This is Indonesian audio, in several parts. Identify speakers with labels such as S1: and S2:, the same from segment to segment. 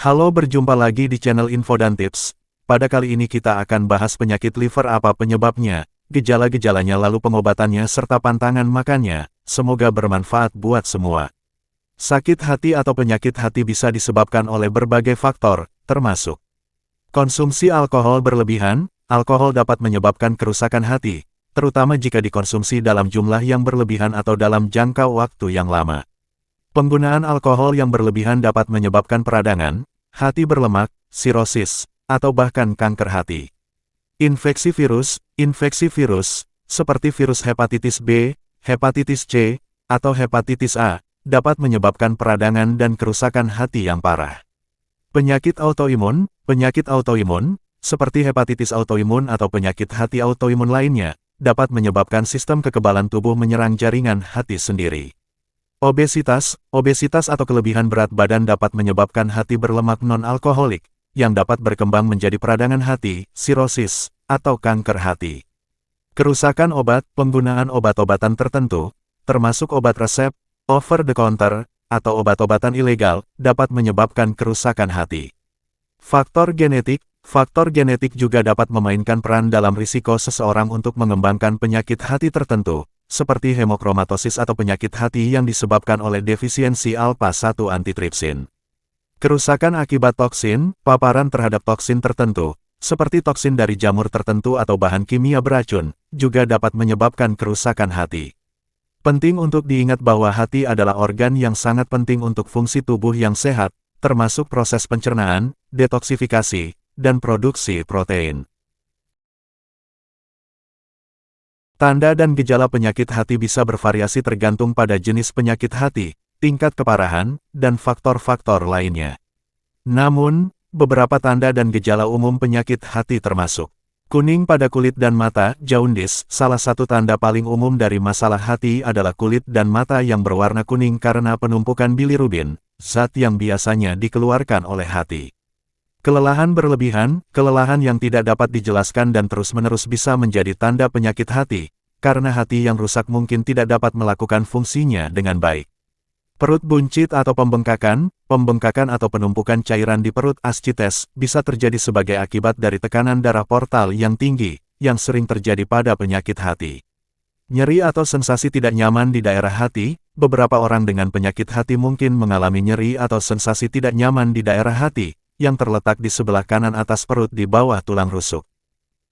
S1: Halo, berjumpa lagi di channel Info dan Tips. Pada kali ini kita akan bahas penyakit liver, apa penyebabnya, gejala-gejalanya, lalu pengobatannya serta pantangan makannya. Semoga bermanfaat buat semua. Sakit hati atau penyakit hati bisa disebabkan oleh berbagai faktor, termasuk konsumsi alkohol berlebihan. Alkohol dapat menyebabkan kerusakan hati, terutama jika dikonsumsi dalam jumlah yang berlebihan atau dalam jangka waktu yang lama. Penggunaan alkohol yang berlebihan dapat menyebabkan peradangan, hati berlemak, sirosis, atau bahkan kanker hati. Infeksi virus, seperti virus hepatitis B, hepatitis C, atau hepatitis A, dapat menyebabkan peradangan dan kerusakan hati yang parah. Penyakit autoimun, seperti hepatitis autoimun atau penyakit hati autoimun lainnya, dapat menyebabkan sistem kekebalan tubuh menyerang jaringan hati sendiri. Obesitas atau kelebihan berat badan dapat menyebabkan hati berlemak non-alkoholik, yang dapat berkembang menjadi peradangan hati, sirosis, atau kanker hati. Kerusakan obat, penggunaan obat-obatan tertentu, termasuk obat resep, over-the-counter, atau obat-obatan ilegal, dapat menyebabkan kerusakan hati. Faktor genetik juga dapat memainkan peran dalam risiko seseorang untuk mengembangkan penyakit hati tertentu, seperti hemokromatosis atau penyakit hati yang disebabkan oleh defisiensi alpha-1 antitripsin. Kerusakan akibat toksin, paparan terhadap toksin tertentu, seperti toksin dari jamur tertentu atau bahan kimia beracun, juga dapat menyebabkan kerusakan hati. Penting untuk diingat bahwa hati adalah organ yang sangat penting untuk fungsi tubuh yang sehat, termasuk proses pencernaan, detoksifikasi, dan produksi protein. Tanda dan gejala penyakit hati bisa bervariasi tergantung pada jenis penyakit hati, tingkat keparahan, dan faktor-faktor lainnya. Namun, beberapa tanda dan gejala umum penyakit hati termasuk kuning pada kulit dan mata, jaundice. Salah satu tanda paling umum dari masalah hati adalah kulit dan mata yang berwarna kuning karena penumpukan bilirubin, zat yang biasanya dikeluarkan oleh hati. Kelelahan berlebihan, kelelahan yang tidak dapat dijelaskan dan terus-menerus bisa menjadi tanda penyakit hati, karena hati yang rusak mungkin tidak dapat melakukan fungsinya dengan baik. Perut buncit atau pembengkakan atau penumpukan cairan di perut, ascites, bisa terjadi sebagai akibat dari tekanan darah portal yang tinggi, yang sering terjadi pada penyakit hati. Nyeri atau sensasi tidak nyaman di daerah hati, beberapa orang dengan penyakit hati mungkin mengalami nyeri atau sensasi tidak nyaman di daerah hati, yang terletak di sebelah kanan atas perut di bawah tulang rusuk.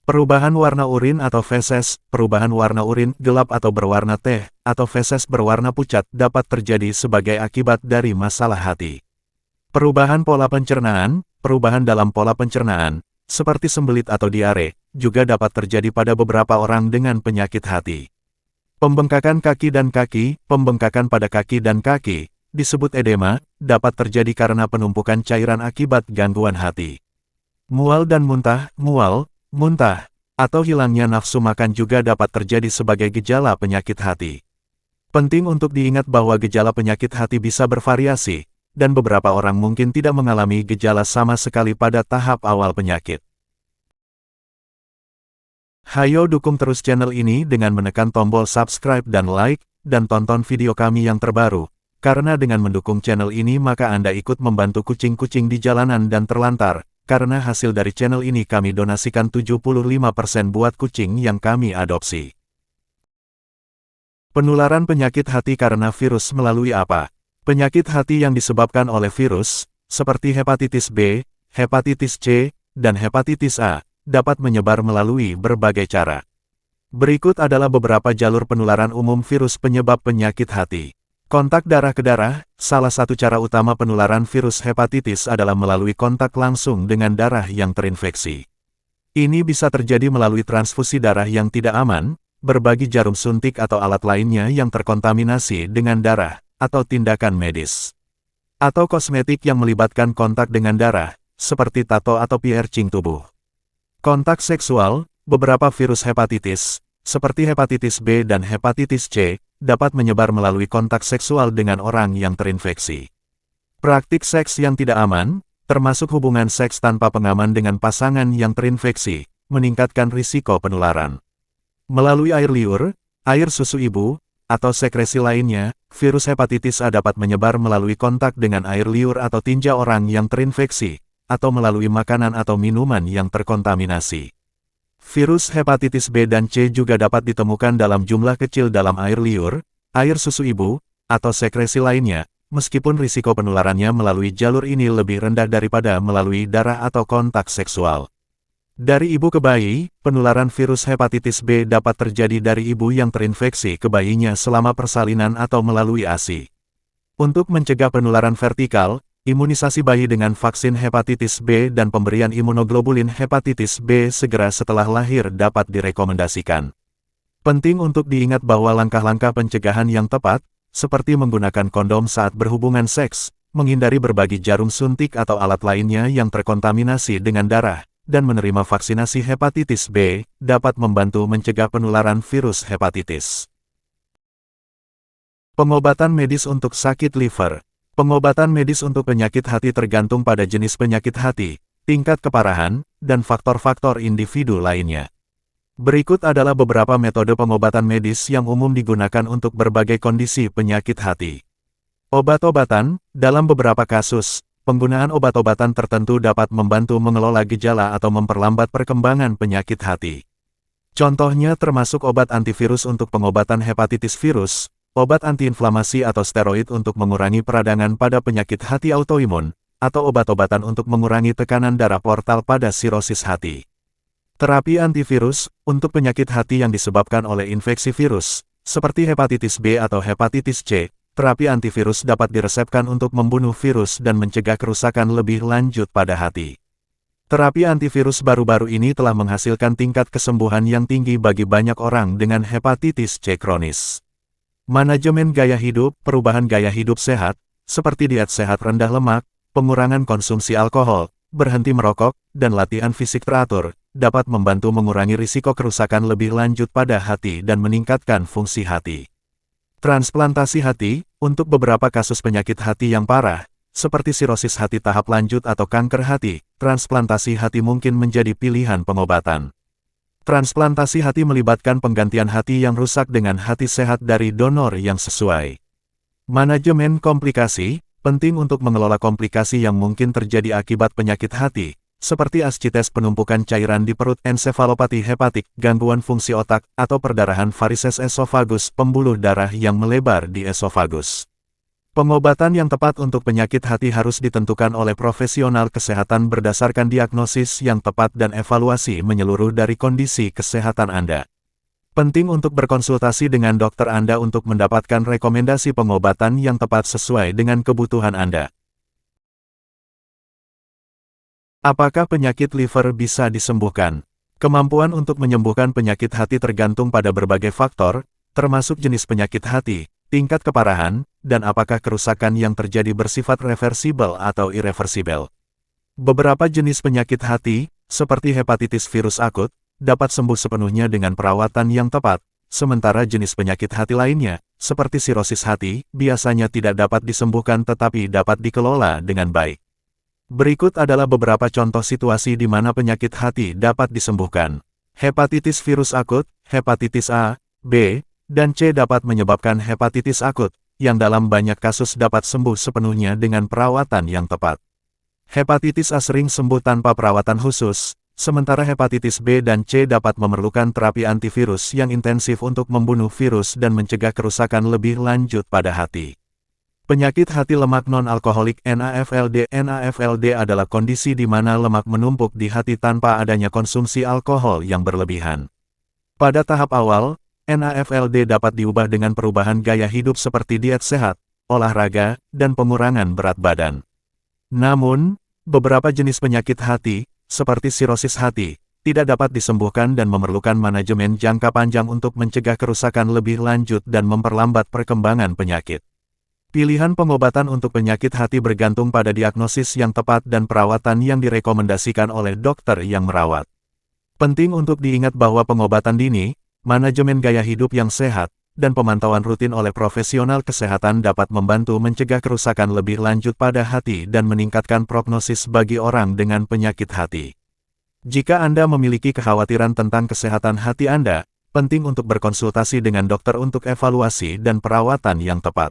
S1: Perubahan warna urin atau feses, perubahan warna urin gelap atau berwarna teh, atau feses berwarna pucat dapat terjadi sebagai akibat dari masalah hati. Perubahan pola pencernaan, perubahan dalam pola pencernaan, seperti sembelit atau diare, juga dapat terjadi pada beberapa orang dengan penyakit hati. Pembengkakan kaki dan kaki, pembengkakan pada kaki dan kaki, disebut edema, dapat terjadi karena penumpukan cairan akibat gangguan hati. Mual dan muntah, muntah, atau hilangnya nafsu makan juga dapat terjadi sebagai gejala penyakit hati. Penting untuk diingat bahwa gejala penyakit hati bisa bervariasi, dan beberapa orang mungkin tidak mengalami gejala sama sekali pada tahap awal penyakit. Hayo dukung terus channel ini dengan menekan tombol subscribe dan like, dan tonton video kami yang terbaru. Karena dengan mendukung channel ini maka Anda ikut membantu kucing-kucing di jalanan dan terlantar, karena hasil dari channel ini kami donasikan 75% buat kucing yang kami adopsi. Penularan penyakit hati karena virus melalui apa? Penyakit hati yang disebabkan oleh virus, seperti hepatitis B, hepatitis C, dan hepatitis A, dapat menyebar melalui berbagai cara. Berikut adalah beberapa jalur penularan umum virus penyebab penyakit hati. Kontak darah ke darah, salah satu cara utama penularan virus hepatitis adalah melalui kontak langsung dengan darah yang terinfeksi. Ini bisa terjadi melalui transfusi darah yang tidak aman, berbagi jarum suntik atau alat lainnya yang terkontaminasi dengan darah, atau tindakan medis. Atau kosmetik yang melibatkan kontak dengan darah, seperti tato atau piercing tubuh. Kontak seksual, beberapa virus hepatitis, seperti hepatitis B dan hepatitis C, dapat menyebar melalui kontak seksual dengan orang yang terinfeksi. Praktik seks yang tidak aman, termasuk hubungan seks tanpa pengaman dengan pasangan yang terinfeksi, meningkatkan risiko penularan. Melalui air liur, air susu ibu, atau sekresi lainnya, virus hepatitis A dapat menyebar melalui kontak dengan air liur atau tinja orang yang terinfeksi, atau melalui makanan atau minuman yang terkontaminasi. Virus hepatitis B dan C juga dapat ditemukan dalam jumlah kecil dalam air liur, air susu ibu, atau sekresi lainnya, meskipun risiko penularannya melalui jalur ini lebih rendah daripada melalui darah atau kontak seksual. Dari ibu ke bayi, penularan virus hepatitis B dapat terjadi dari ibu yang terinfeksi ke bayinya selama persalinan atau melalui ASI. Untuk mencegah penularan vertikal, imunisasi bayi dengan vaksin hepatitis B dan pemberian imunoglobulin hepatitis B segera setelah lahir dapat direkomendasikan. Penting untuk diingat bahwa langkah-langkah pencegahan yang tepat, seperti menggunakan kondom saat berhubungan seks, menghindari berbagi jarum suntik atau alat lainnya yang terkontaminasi dengan darah, dan menerima vaksinasi hepatitis B, dapat membantu mencegah penularan virus hepatitis. Pengobatan medis untuk sakit liver. Pengobatan medis untuk penyakit hati tergantung pada jenis penyakit hati, tingkat keparahan, dan faktor-faktor individu lainnya. Berikut adalah beberapa metode pengobatan medis yang umum digunakan untuk berbagai kondisi penyakit hati. Obat-obatan, dalam beberapa kasus, penggunaan obat-obatan tertentu dapat membantu mengelola gejala atau memperlambat perkembangan penyakit hati. Contohnya termasuk obat antivirus untuk pengobatan hepatitis virus, obat antiinflamasi atau steroid untuk mengurangi peradangan pada penyakit hati autoimun, atau obat-obatan untuk mengurangi tekanan darah portal pada sirosis hati. Terapi antivirus, untuk penyakit hati yang disebabkan oleh infeksi virus, seperti hepatitis B atau hepatitis C, terapi antivirus dapat diresepkan untuk membunuh virus dan mencegah kerusakan lebih lanjut pada hati. Terapi antivirus baru-baru ini telah menghasilkan tingkat kesembuhan yang tinggi bagi banyak orang dengan hepatitis C kronis. Manajemen gaya hidup, perubahan gaya hidup sehat, seperti diet sehat rendah lemak, pengurangan konsumsi alkohol, berhenti merokok, dan latihan fisik teratur, dapat membantu mengurangi risiko kerusakan lebih lanjut pada hati dan meningkatkan fungsi hati. Transplantasi hati, untuk beberapa kasus penyakit hati yang parah, seperti sirosis hati tahap lanjut atau kanker hati, transplantasi hati mungkin menjadi pilihan pengobatan. Transplantasi hati melibatkan penggantian hati yang rusak dengan hati sehat dari donor yang sesuai. Manajemen komplikasi, penting untuk mengelola komplikasi yang mungkin terjadi akibat penyakit hati, seperti ascites penumpukan cairan di perut, ensefalopati hepatik, gangguan fungsi otak, atau perdarahan varises esofagus, pembuluh darah yang melebar di esofagus. Pengobatan yang tepat untuk penyakit hati harus ditentukan oleh profesional kesehatan berdasarkan diagnosis yang tepat dan evaluasi menyeluruh dari kondisi kesehatan Anda. Penting untuk berkonsultasi dengan dokter Anda untuk mendapatkan rekomendasi pengobatan yang tepat sesuai dengan kebutuhan Anda. Apakah penyakit liver bisa disembuhkan? Kemampuan untuk menyembuhkan penyakit hati tergantung pada berbagai faktor, termasuk jenis penyakit hati, tingkat keparahan, dan apakah kerusakan yang terjadi bersifat reversibel atau irreversibel. Beberapa jenis penyakit hati, seperti hepatitis virus akut, dapat sembuh sepenuhnya dengan perawatan yang tepat, sementara jenis penyakit hati lainnya, seperti sirosis hati, biasanya tidak dapat disembuhkan tetapi dapat dikelola dengan baik. Berikut adalah beberapa contoh situasi di mana penyakit hati dapat disembuhkan. Hepatitis virus akut, hepatitis A, B, dan C dapat menyebabkan hepatitis akut, yang dalam banyak kasus dapat sembuh sepenuhnya dengan perawatan yang tepat. Hepatitis A sering sembuh tanpa perawatan khusus, sementara hepatitis B dan C dapat memerlukan terapi antivirus yang intensif untuk membunuh virus dan mencegah kerusakan lebih lanjut pada hati. Penyakit hati lemak non-alkoholik NAFLD. NAFLD adalah kondisi di mana lemak menumpuk di hati tanpa adanya konsumsi alkohol yang berlebihan. Pada tahap awal, NAFLD dapat diubah dengan perubahan gaya hidup seperti diet sehat, olahraga, dan pengurangan berat badan. Namun, beberapa jenis penyakit hati, seperti sirosis hati, tidak dapat disembuhkan dan memerlukan manajemen jangka panjang untuk mencegah kerusakan lebih lanjut dan memperlambat perkembangan penyakit. Pilihan pengobatan untuk penyakit hati bergantung pada diagnosis yang tepat dan perawatan yang direkomendasikan oleh dokter yang merawat. Penting untuk diingat bahwa pengobatan dini, manajemen gaya hidup yang sehat, dan pemantauan rutin oleh profesional kesehatan dapat membantu mencegah kerusakan lebih lanjut pada hati dan meningkatkan prognosis bagi orang dengan penyakit hati. Jika Anda memiliki kekhawatiran tentang kesehatan hati Anda, penting untuk berkonsultasi dengan dokter untuk evaluasi dan perawatan yang tepat.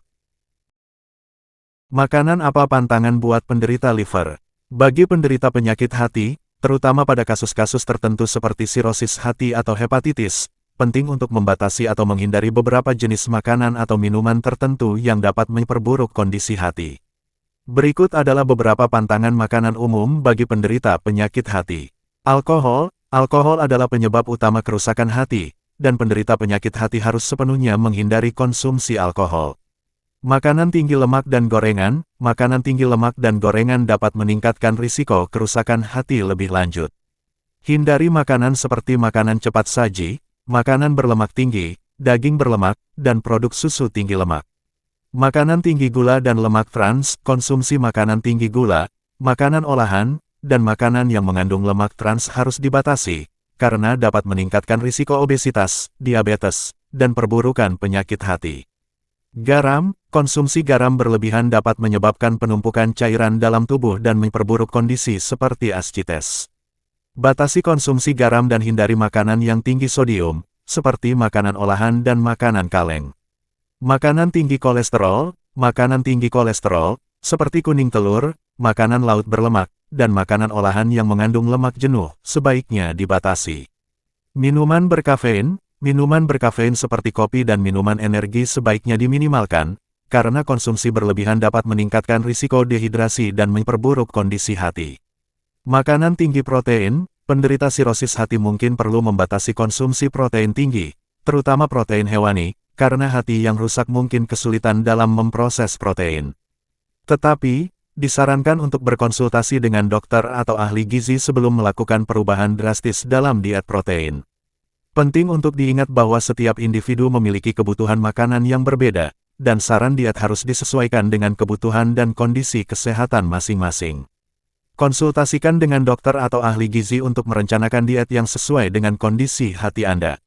S1: Makanan apa pantangan buat penderita liver? Bagi penderita penyakit hati, terutama pada kasus-kasus tertentu seperti sirosis hati atau hepatitis, penting untuk membatasi atau menghindari beberapa jenis makanan atau minuman tertentu yang dapat memperburuk kondisi hati. Berikut adalah beberapa pantangan makanan umum bagi penderita penyakit hati. Alkohol. Alkohol adalah penyebab utama kerusakan hati, dan penderita penyakit hati harus sepenuhnya menghindari konsumsi alkohol. Makanan tinggi lemak dan gorengan. Makanan tinggi lemak dan gorengan dapat meningkatkan risiko kerusakan hati lebih lanjut. Hindari makanan seperti makanan cepat saji, makanan berlemak tinggi, daging berlemak, dan produk susu tinggi lemak. Makanan tinggi gula dan lemak trans. Konsumsi makanan tinggi gula, makanan olahan, dan makanan yang mengandung lemak trans harus dibatasi, karena dapat meningkatkan risiko obesitas, diabetes, dan perburukan penyakit hati. Garam. Konsumsi garam berlebihan dapat menyebabkan penumpukan cairan dalam tubuh dan memperburuk kondisi seperti ascites. Batasi konsumsi garam dan hindari makanan yang tinggi sodium, seperti makanan olahan dan makanan kaleng. Makanan tinggi kolesterol. Makanan tinggi kolesterol, seperti kuning telur, makanan laut berlemak, dan makanan olahan yang mengandung lemak jenuh, sebaiknya dibatasi. Minuman berkafein. Minuman berkafein seperti kopi dan minuman energi sebaiknya diminimalkan, karena konsumsi berlebihan dapat meningkatkan risiko dehidrasi dan memperburuk kondisi hati. Makanan tinggi protein. Penderita sirosis hati mungkin perlu membatasi konsumsi protein tinggi, terutama protein hewani, karena hati yang rusak mungkin kesulitan dalam memproses protein. Tetapi, disarankan untuk berkonsultasi dengan dokter atau ahli gizi sebelum melakukan perubahan drastis dalam diet protein. Penting untuk diingat bahwa setiap individu memiliki kebutuhan makanan yang berbeda, dan saran diet harus disesuaikan dengan kebutuhan dan kondisi kesehatan masing-masing. Konsultasikan dengan dokter atau ahli gizi untuk merencanakan diet yang sesuai dengan kondisi hati Anda.